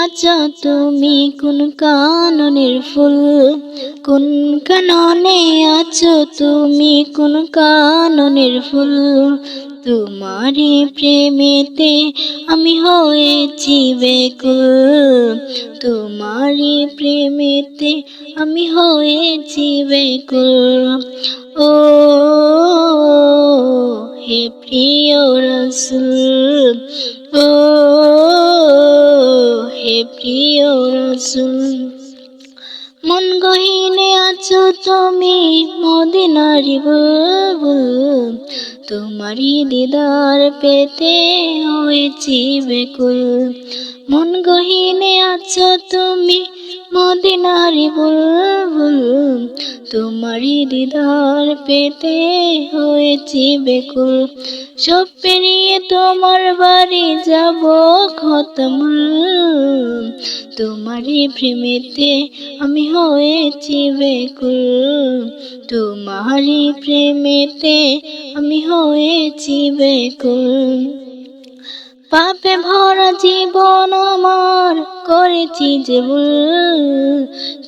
আছো তুমি কোন কাননের ফুল, কোন কাননে আছো তুমি কোন কাননের ফুল। তোমারি প্রেমেতে আমি হয়েছি বেকুল, তোমারি প্রেমেতে আমি হয়েছি বেকুল। ও হে প্রিয় রাসূল, ও হে প্রিয় রাসূল। মন গহীনে আছো তুমি মদিনারি বুলবুল, তোমারি দিদার পেতে হয়েছি বেকুল। মন গহীনে আছো তুমি মদিনারি বুলবুল, তোমারি দিদার পেতে হয়েছি বেকুল। সব পেরিয়ে তোমার বাড়ি যাব খতমুল, তোমারি প্রেমেতে আমি হয়েছি বেকুল, তোমারি প্রেমেতে আমি হয়েছি বেকুল। পাপে ভরা জীবন আমার করেছি যে ভুল,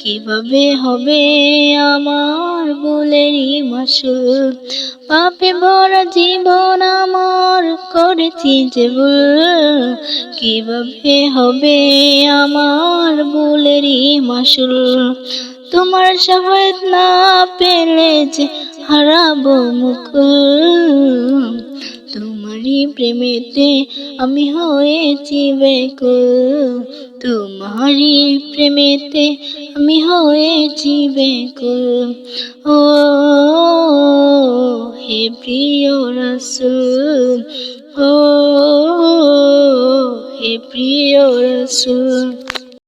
কিভাবে হবে আমার ভুলেরই মাসুল। পাপে ভরা জীবন আমার করেছি যে ভুল, কিভাবে হবে আমার ভুলেরই মাসুল। তোমার শাফাত না পেলে যে হারাবো মুকুল, তোমারি প্রেমেতে আমি হয়েছি বেকুল, তোমারি প্রেমেতে আমি হয়েছি বেকুল। ও হে প্রিয় রাসূল, ও হে প্রিয় রাসূল।